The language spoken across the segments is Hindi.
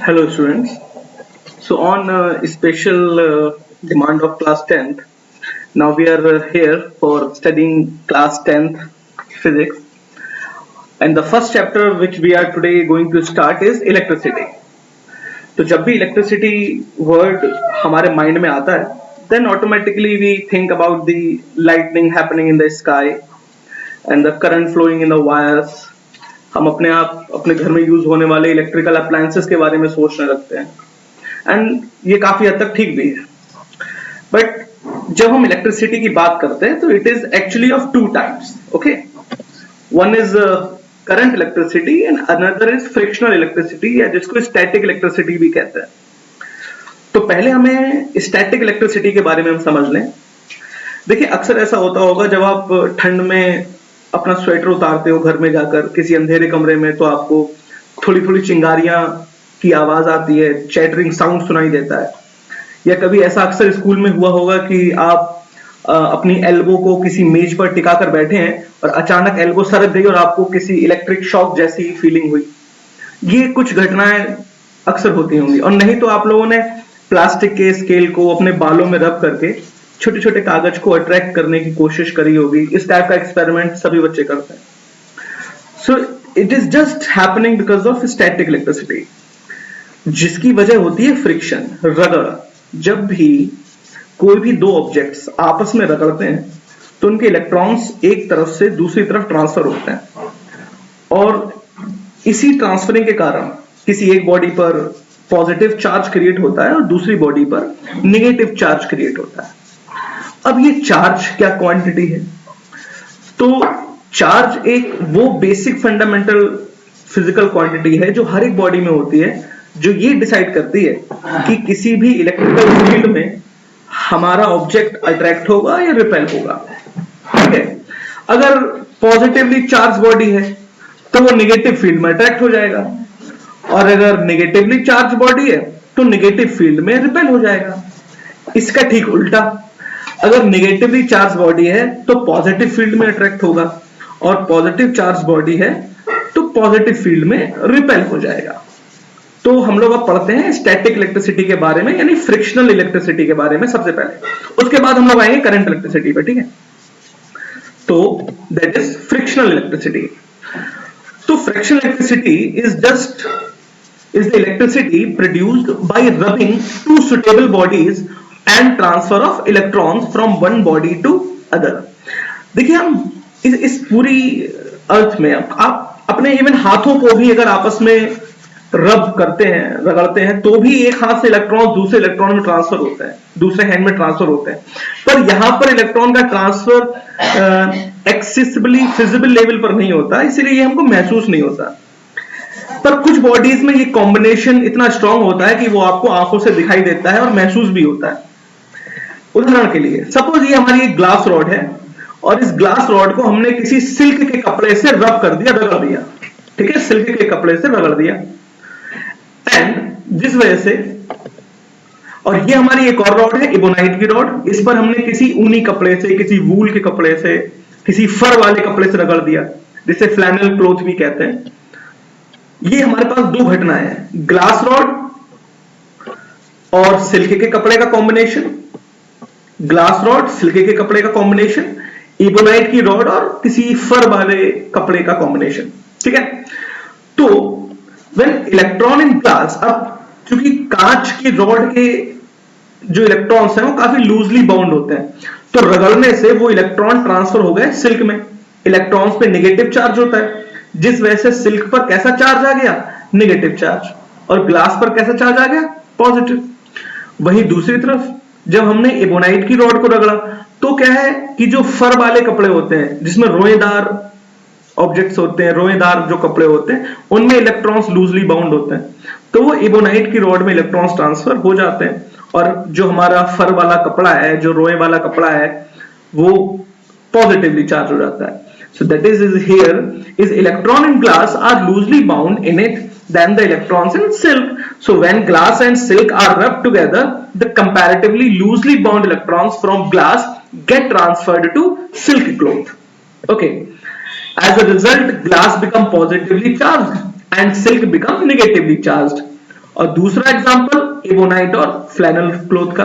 Hello students. So on special demand of class 10th, now we are here for studying class 10th physics, and the first chapter which we are today going to start is electricity. तो जब भी electricity word हमारे mind में आता है, then automatically we think about the lightning happening in the sky and the current flowing in the wires. हम अपने आप अपने घर में यूज होने वाले इलेक्ट्रिकल अप्लायंसेस के बारे में सोचने लगते हैं एंड ये काफी हद तक ठीक भी है. बट जब हम इलेक्ट्रिसिटी की बात करते हैं तो it is actually of two types. Okay, one is current electricity and another is frictional electricity, या जिसको स्टैटिक इलेक्ट्रिसिटी भी कहते हैं. तो पहले हमें स्टैटिक इलेक्ट्रिसिटी के बारे में हम समझ लें. देखिए, अक्सर ऐसा होता होगा जब आप ठंड में अपना स्वेटर उतारते हो घर में जाकर किसी अंधेरे कमरे में, तो आपको थोड़ी थोड़ी चिंगारियां की आवाज आती है, चैटरिंग साउंड सुनाई देता है. या कभी ऐसा अक्सर स्कूल में हुआ होगा कि आप अपनी एल्बो को किसी मेज पर टिका कर बैठे हैं और अचानक एल्बो सरक गई और आपको किसी इलेक्ट्रिक शॉक जैसी फीलिंग हुई. ये कुछ घटनाएं अक्सर होती होंगी. और नहीं तो आप लोगों ने प्लास्टिक के स्केल को अपने बालों में रब करके छोटे छोटे कागज को अट्रैक्ट करने की कोशिश करी होगी. इस टाइप का एक्सपेरिमेंट सभी बच्चे करते हैं. सो it is just happening because of static electricity, जिसकी वजह होती है फ्रिक्शन, रगड़. जब भी कोई भी दो ऑब्जेक्ट्स आपस में रगड़ते हैं तो उनके इलेक्ट्रॉन्स एक तरफ से दूसरी तरफ ट्रांसफर होते हैं, और इसी ट्रांसफरिंग के कारण किसी एक बॉडी पर पॉजिटिव चार्ज क्रिएट होता है और दूसरी बॉडी पर नेगेटिव चार्ज क्रिएट होता है. अब ये चार्ज क्या क्वांटिटी है? तो चार्ज एक वो बेसिक फंडामेंटल फिजिकल क्वांटिटी है जो हर एक बॉडी में होती है, जो ये डिसाइड करती है कि किसी भी इलेक्ट्रिकल फील्ड में हमारा ऑब्जेक्ट अट्रैक्ट होगा या रिपेल होगा. ठीक है, अगर पॉजिटिवली चार्ज बॉडी है तो वो नेगेटिव फील्ड में अट्रैक्ट हो जाएगा, और अगर नेगेटिवली चार्ज बॉडी है तो नेगेटिव फील्ड में रिपेल हो जाएगा. इसका ठीक उल्टा, अगर नेगेटिवली चार्ज बॉडी है तो पॉजिटिव फील्ड में अट्रैक्ट होगा, और पॉजिटिव चार्ज बॉडी है तो पॉजिटिव फील्ड में रिपेल हो जाएगा. तो हम लोग अब पढ़ते हैं स्टैटिक इलेक्ट्रिसिटी के बारे में, यानी फ्रिक्शनल इलेक्ट्रिसिटी के बारे में सबसे पहले. उसके बाद हम लोग आएंगे करंट इलेक्ट्रिसिटी पे. ठीक है, तो दैट इज फ्रिक्शनल इलेक्ट्रिसिटी. तो frictional electricity is the electricity produced by rubbing two suitable bodies and transfer of electrons from one body to other. देखिए, हम इस पूरी अर्थ में आप अपने इवन हाथों को भी अगर आपस में रब करते हैं, रगड़ते हैं, तो भी एक हाथ से इलेक्ट्रॉन दूसरे इलेक्ट्रॉन में ट्रांसफर होता है, दूसरे हैंड में ट्रांसफर होते हैं. पर यहां पर इलेक्ट्रॉन का ट्रांसफर एक्सेसिबली फिजिबल लेवल पर नहीं होता, इसीलिए ये हमको महसूस नहीं होता. पर कुछ बॉडीज में ये कॉम्बिनेशन इतना स्ट्रांग होता है कि वो आपको आंखों से दिखाई देता है और महसूस भी होता है. उदाहरण के लिए सपोज ये हमारी एक ग्लास रॉड है, और इस ग्लास रॉड को हमने किसी सिल्क के कपड़े से रब कर दिया, रगड़ दिया. ठीक है, सिल्क के कपड़े से रगड़ दिया, एंड जिस वजह से, और ये हमारी एक और रॉड है, इबोनाइट की रॉड, इस पर हमने किसी ऊनी कपड़े से, किसी वूल के कपड़े से, किसी फर वाले कपड़े से रगड़ दिया, जिसे फ्लैनल क्लॉथ भी कहते हैं. ये हमारे पास दो घटनाएं हैं, ग्लास रॉड और सिल्क के कपड़े का कॉम्बिनेशन, ग्लास रॉड सिल्क के कपड़े का कॉम्बिनेशन, इबोनाइट की रॉड और किसी फर वाले कपड़े का कॉम्बिनेशन. ठीक है, तो व्हेन इलेक्ट्रॉन इन ग्लास, अब चूंकि कांच की रॉड के जो इलेक्ट्रॉन्स हैं वो काफी लूजली बाउंड होते हैं, तो रगड़ने से वो इलेक्ट्रॉन ट्रांसफर हो गए सिल्क में. इलेक्ट्रॉन्स पे नेगेटिव चार्ज होता है, जिस वजह से सिल्क पर कैसा चार्ज आ गया, नेगेटिव चार्ज, और ग्लास पर कैसा चार्ज आ गया, पॉजिटिव. वहीं दूसरी तरफ जब हमने एबोनाइट की रॉड को रगड़ा, तो क्या है कि जो फर वाले कपड़े होते हैं, जिसमें रोएदार ऑब्जेक्ट्स होते हैं, रोएदार जो कपड़े होते हैं, उनमें इलेक्ट्रॉन्स लूजली बाउंड होते हैं, तो वो एबोनाइट की रॉड में इलेक्ट्रॉन्स ट्रांसफर हो जाते हैं, और जो हमारा फर वाला कपड़ा है, जो रोए वाला कपड़ा है, वो पॉजिटिवली चार्ज हो जाता है. So that is here is electron in glass are loosely bound in it than the electrons in silk. So when glass and silk are rubbed together, the comparatively loosely bound electrons from glass get transferred to silk cloth. Okay. As a result, glass become positively charged and silk become negatively charged. और दूसरा एग्जांपल एबोनाइट और फ्लैनल क्लॉथ का,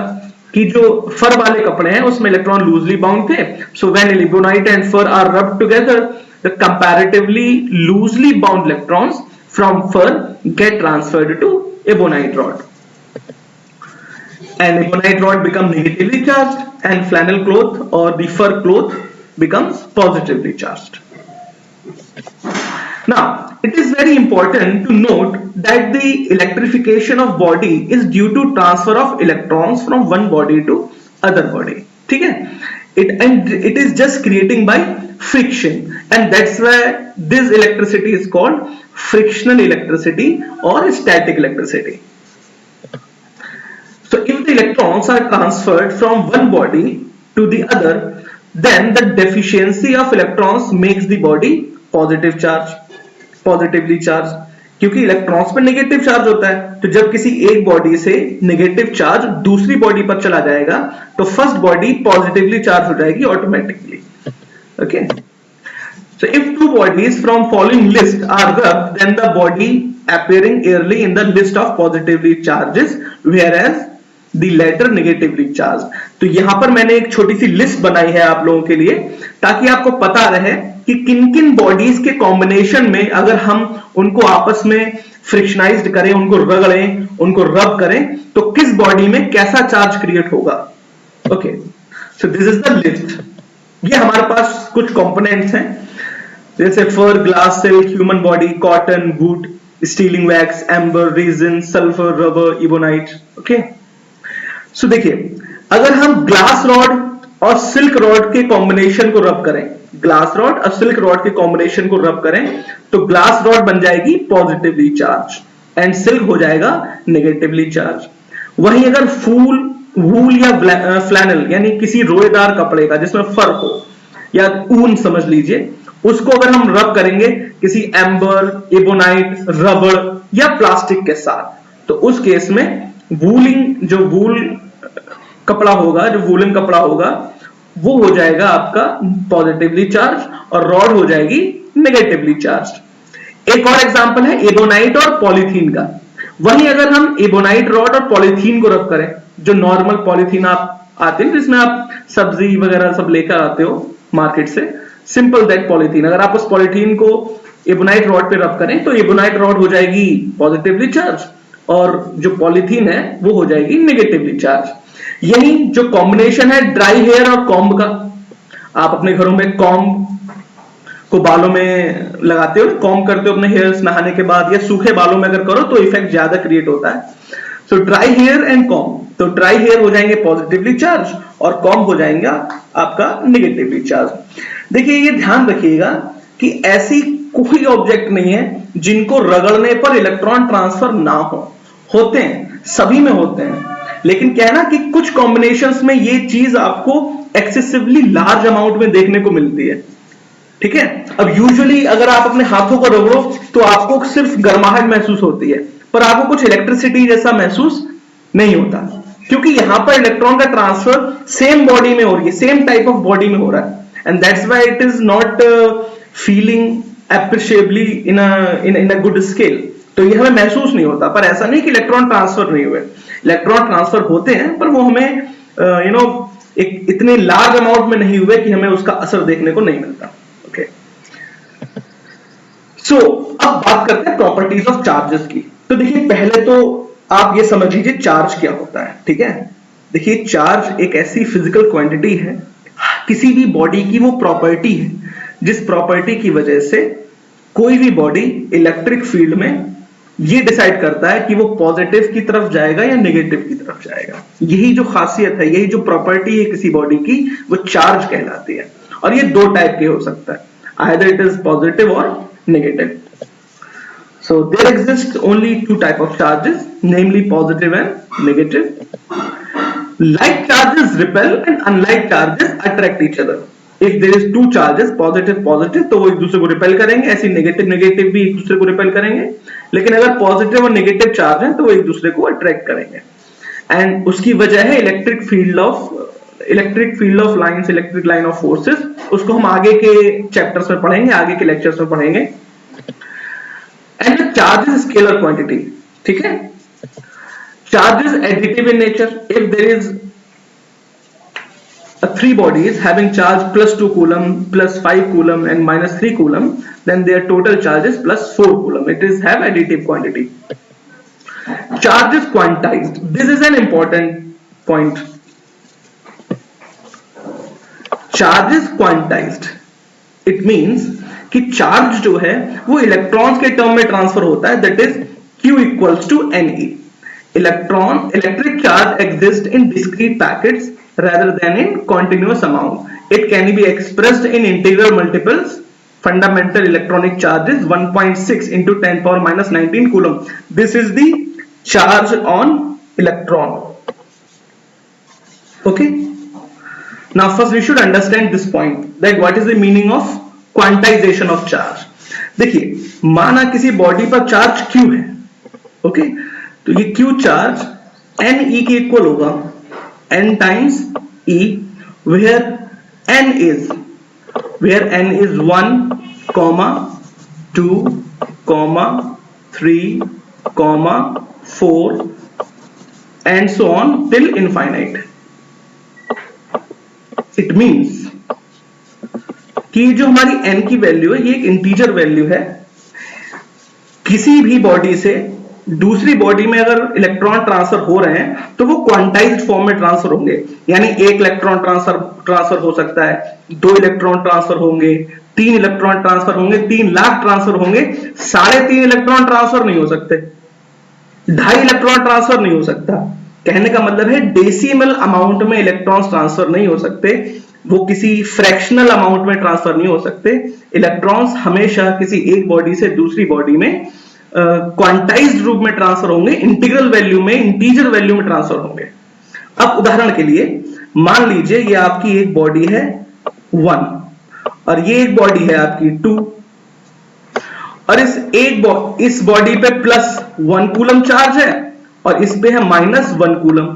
कि जो फर वाले कपड़े हैं उसमें इलेक्ट्रॉन लूजली बाउंड थे, so when ebonite and fur are rubbed together the comparatively loosely bound electrons from fur get transferred to ebonite rod, and ebonite rod become negatively charged and flannel cloth or the fur cloth becomes positively charged. Now, it is very important to note that the electrification of body is due to transfer of electrons from one body to other body. ठीक है? It is just creating by friction, and that's why this electricity is called frictional electricity or static electricity. So if the electrons are transferred from one body to the other, then the deficiency of electrons makes the body positively charged. क्योंकि इलेक्ट्रॉन्स पर नेगेटिव चार्ज होता है, तो जब किसी एक बॉडी से नेगेटिव चार्ज दूसरी बॉडी पर चला जाएगा तो फर्स्ट बॉडी पॉजिटिवली चार्ज हो जाएगी automatically. Okay, so if two bodies from following list are rubbed, then the body appearing early in the list of positively charges, whereas the latter negatively charged. तो यहां पर मैंने एक छोटी सी लिस्ट बनाई है आप लोगों के लिए, ताकि आपको पता रहे कि किन किन बॉडीज के कॉम्बिनेशन में अगर हम उनको आपस में फ्रिक्शनाइज्ड करें, उनको रगड़ें, उनको रब करें, तो किस बॉडी में कैसा चार्ज क्रिएट होगा. Okay, so this is the list. ये हमारे पास कुछ कंपोनेंट्स हैं, जैसे fur, glass, silk, human body, cotton, wood, sealing wax, amber, resin, sulphur, rubber, ebonite. Okay, so देखिए, अगर हम ग्लास रॉड और सिल्क रॉड के कॉम्बिनेशन को रब करें, ग्लास रॉड और सिल्क रॉड के कॉम्बिनेशन को रब करें, तो ग्लास रॉड बन जाएगी पॉजिटिवली चार्ज एंड सिल्क हो जाएगा नेगेटिवली चार्ज. वहीं अगर वूल या फ्लैनल यानी किसी रोएदार कपड़े का जिसमें फर हो या ऊन समझ लीजिए, उसको अगर हम रब करेंगे किसी एम्बर, एबोनाइट, रबड़ या प्लास्टिक के साथ, तो उस केस में जो वूल कपड़ा होगा, जो वूलन कपड़ा होगा, वो हो जाएगा आपका पॉजिटिवली चार्ज और रॉड हो जाएगी नेगेटिवली चार्ज. एक और एग्जांपल है एबोनाइट और पॉलीथीन का. वहीं अगर हम एबोनाइट रॉड और पॉलीथीन को रब करें, जो नॉर्मल पॉलीथीन आप आते हैं जिसमें आप सब्जी वगैरह सब लेकर आते हो मार्केट से, सिंपल दैट पॉलीथीन, अगर आप उस पॉलीथीन को एबोनाइट रॉड पे रब करें तो एबोनाइट रॉड हो जाएगी पॉजिटिवली चार्ज और जो पॉलीथीन है वो हो जाएगी नेगेटिवली चार्ज. यही जो कॉम्बिनेशन है ड्राई हेयर और कॉम्ब का, आप अपने घरों में कॉम्ब को बालों में लगाते हो, कॉम्ब करते हो अपने हेयर्स नहाने के बाद, या सूखे बालों में अगर करो तो इफेक्ट ज्यादा क्रिएट होता है. So dry hair and comb, तो ड्राई हेयर हो जाएंगे पॉजिटिवली चार्ज और कॉम्ब हो जाएगा आपका नेगेटिवली चार्ज. देखिए, ये ध्यान रखिएगा कि ऐसी कोई ऑब्जेक्ट नहीं है जिनको रगड़ने पर इलेक्ट्रॉन ट्रांसफर ना हो. होते हैं, सभी में होते हैं, लेकिन क्या है ना कि कुछ कॉम्बिनेशंस में ये चीज आपको एक्सेसिवली लार्ज अमाउंट में देखने को मिलती है. ठीक है, अब यूजुअली अगर आप अपने हाथों को रगड़ो तो आपको सिर्फ गर्माहट महसूस होती है, पर आपको कुछ इलेक्ट्रिसिटी जैसा महसूस नहीं होता, क्योंकि यहां पर इलेक्ट्रॉन का ट्रांसफर सेम बॉडी में हो रही है, सेम टाइप ऑफ बॉडी में हो रहा है, and that's why it is not feeling appreciably in a good scale. तो ये हमें महसूस नहीं होता. पर ऐसा नहीं कि इलेक्ट्रॉन ट्रांसफर नहीं हुए, इलेक्ट्रॉन ट्रांसफर होते हैं, पर वो हमें एक इतने लार्ज अमाउंट में नहीं हुए कि हमें उसका असर देखने को नहीं मिलता. ओके, सो अब बात करते हैं प्रॉपर्टीज ऑफ चार्जेस की. तो देखिए, पहले तो आप ये समझ लीजिए चार्ज क्या होता है. ठीक है, देखिए, चार्ज एक ऐसी फिजिकल क्वांटिटी है, किसी भी बॉडी की वो प्रॉपर्टी है जिस प्रॉपर्टी की वजह से कोई भी बॉडी इलेक्ट्रिक फील्ड में ये डिसाइड करता है कि वो पॉजिटिव की तरफ जाएगा या नेगेटिव की तरफ जाएगा. यही जो खासियत है, यही जो प्रॉपर्टी है किसी बॉडी की, वो चार्ज कहलाती है. और ये दो टाइप के हो सकता है, आइदर इट इज पॉजिटिव और negative. So there exist only two type of charges, namely positive and negative. Like charges repel and unlike charges attract each other. If there is two charges, positive तो वो एक दूसरे को रिपेल करेंगे, ऐसे नेगेटिव भी एक दूसरे को रिपेल करेंगे. लेकिन अगर पॉजिटिव और नेगेटिव चार्ज है तो वो एक दूसरे को अट्रैक्ट करेंगे. एंड उसकी वजह है electric field of lines, electric line of forces. उसको हम आगे के चैप्टर्स में पढ़ेंगे, आगे के लेक्चर्स में पढ़ेंगे. And charge is scalar quantity. ठीक है, Charge is additive in nature. If there is three bodies having charge plus 2 coulomb, plus 5 coulomb and minus 3 coulomb, then their total charge is plus 4 coulomb. It is have additive quantity. Charge is quantized. This is an important point. Charge is quantized. It means कि चार्ज जो है वो इलेक्ट्रॉन्स के टर्म में ट्रांसफर होता है, that is Q equals to Ne. Electric charge exists in discrete packets rather than in continuous amount. It can be expressed in integral multiples. Fundamental electronic charge is 1.6 into 10 power minus 19 coulomb. This is the charge on electron. Okay. Now first we should understand this point, that what is the meaning of quantization of charge. देखिए माना किसी बॉडी पर चार्ज Q है, ओके, तो ये Q चार्ज Ne के इक्वल होगा N times E, where N is 1, 2, 3, 4 and so on till infinite. It means कि जो हमारी n की वैल्यू है ये एक इंटीजर वैल्यू है. किसी भी बॉडी से दूसरी बॉडी में अगर इलेक्ट्रॉन ट्रांसफर हो रहे हैं तो वो क्वांटाइज्ड फॉर्म में ट्रांसफर होंगे, यानी 1 इलेक्ट्रॉन ट्रांसफर हो सकता है, 2 इलेक्ट्रॉन ट्रांसफर होंगे, 3 इलेक्ट्रॉन ट्रांसफर होंगे, 3 लाख ट्रांसफर होंगे, 3.5 इलेक्ट्रॉन ट्रांसफर नहीं हो सकते, 2.5 इलेक्ट्रॉन ट्रांसफर नहीं हो सकता. कहने का मतलब है डेसिमल अमाउंट में इलेक्ट्रॉन्स ट्रांसफर नहीं हो सकते, वो किसी फ्रैक्शनल अमाउंट में ट्रांसफर नहीं हो सकते. इलेक्ट्रॉन्स हमेशा किसी एक बॉडी से दूसरी बॉडी में क्वांटाइज्ड रूप में ट्रांसफर होंगे, इंटीग्रल वैल्यू में, इंटीजर वैल्यू में ट्रांसफर होंगे. अब उदाहरण के लिए मान लीजिए ये आपकी एक बॉडी है 1 और ये एक बॉडी है आपकी 2 और इस बॉडी पे प्लस 1 कूलम चार्ज है और इस पे है माइनस 1 कूलम,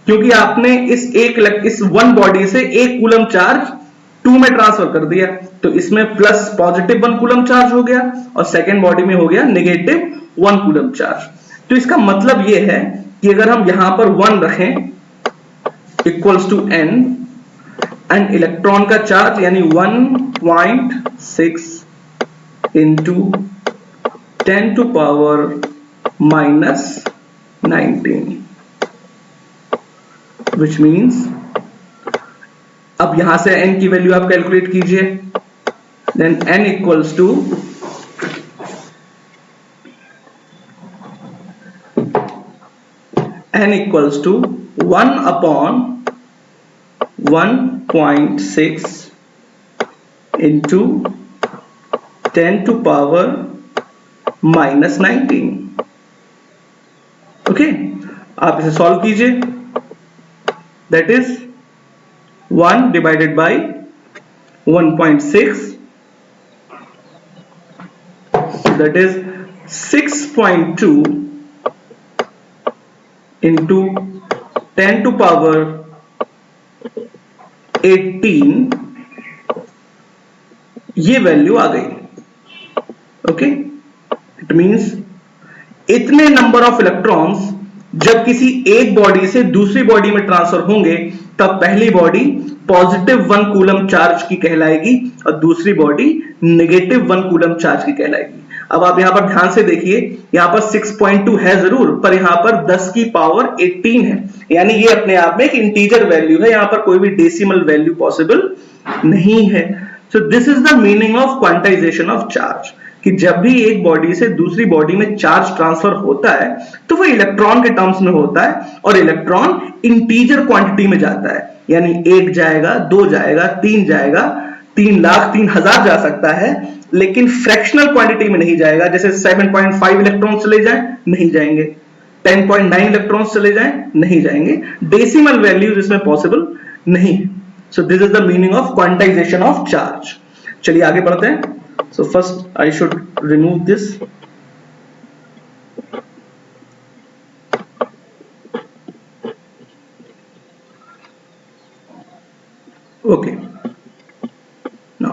क्योंकि आपने इस 1 बॉडी से 1 कूलम चार्ज 2 में ट्रांसफर कर दिया, तो इसमें प्लस पॉजिटिव 1 कूलम चार्ज हो गया और सेकेंड बॉडी में हो गया नेगेटिव 1 कूलम चार्ज. तो इसका मतलब यह है कि अगर हम यहां पर 1 रखें equals to n and electron का चार्ज यानी 1.6 into 10 to power minus 19, which means अब यहां से n की वैल्यू आप कैलकुलेट कीजिए, then n equals to n equals to 1 upon 1.6 into 10 to power minus 19. Okay, आप इसे सॉल्व कीजिए, that is 1 divided by 1.6, that is 6.2 into 10 to power 18, ये वैल्यू आ गई. ओके, इट मींस इतने नंबर ऑफ इलेक्ट्रॉन्स जब किसी एक बॉडी से दूसरी बॉडी में ट्रांसफर होंगे तब पहली बॉडी पॉजिटिव 1 कूलम चार्ज की कहलाएगी और दूसरी बॉडी नेगेटिव 1 कूलम चार्ज की कहलाएगी. अब आप यहां पर ध्यान से देखिए, यहां पर 6.2 है जरूर, पर यहां पर 10 की पावर 18 है, यानी ये अपने आप में एक इंटीजर वैल्यू है, यहां पर कोई भी डेसिमल वैल्यू पॉसिबल नहीं है. सो this is the meaning of quantization of charge, कि जब भी एक बॉडी से दूसरी बॉडी में चार्ज ट्रांसफर होता है तो वो इलेक्ट्रॉन के टर्म्स में होता है और इलेक्ट्रॉन इंटीजर क्वांटिटी में जाता है, यानी 1 जाएगा, 2 जाएगा, 3 जाएगा, 3 लाख, 3,000 जा सकता है, लेकिन फ्रैक्शनल क्वांटिटी में नहीं जाएगा. जैसे 7.5 इलेक्ट्रॉन चले जाएं, नहीं जाएंगे, 10.9 इलेक्ट्रॉन चले जाएं, नहीं जाएंगे, डेसिमल वैल्यूज इसमें पॉसिबल नहीं. सो this is the meaning of quantization of charge. चलिए आगे बढ़ते हैं. So first I should remove this. Okay. Now,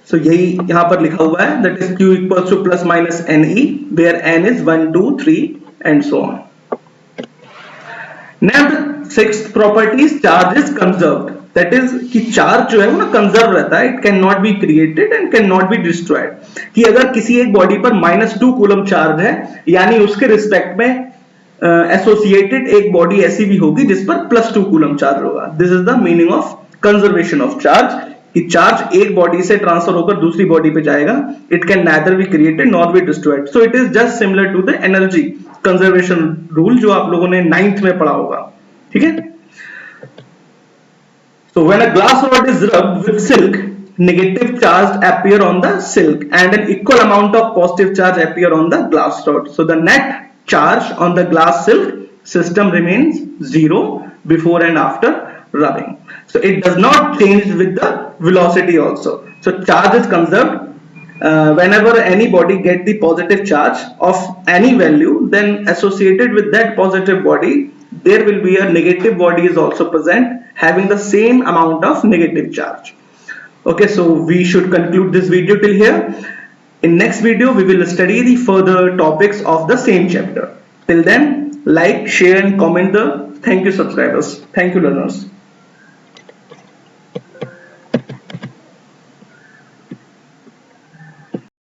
so यही यहां पर लिखा हुआ है, that is Q equals to plus minus Ne, where N is 1, 2, 3, and so on. Now the sixth property is charge is conserved. That is कि चार्ज जो है वो ना कंजर्व रहता है, it can not be created and can not be destroyed. कि अगर किसी एक बॉडी पर -2 कूलम चार्ज है, यानी उसके रिस्पेक्ट में एसोसिएटेड एक बॉडी ऐसी भी होगी जिस पर +2 कूलम चार्ज होगा. This is the meaning of conservation of charge. कि चार्ज एक बॉडी से ट्रांसफर होकर दूसरी बॉडी पे जाएगा, it can neither be created nor be destroyed. So it is just similar to the energy conservation rule जो आप लोगों ने 9th में पढ़ा होगा. ठीक है. So when a glass rod is rubbed with silk, negative charge appear on the silk and an equal amount of positive charge appear on the glass rod. So the net charge on the glass silk system remains 0 before and after rubbing. So it does not change with the velocity also. So charge is conserved. Whenever any body get the positive charge of any value, then associated with that positive body there will be a negative body is also present having the same amount of negative charge. Okay, so we should conclude this video till here. In next video we will study the further topics of the same chapter. Till then, like, share and comment the. Thank you subscribers. Thank you learners.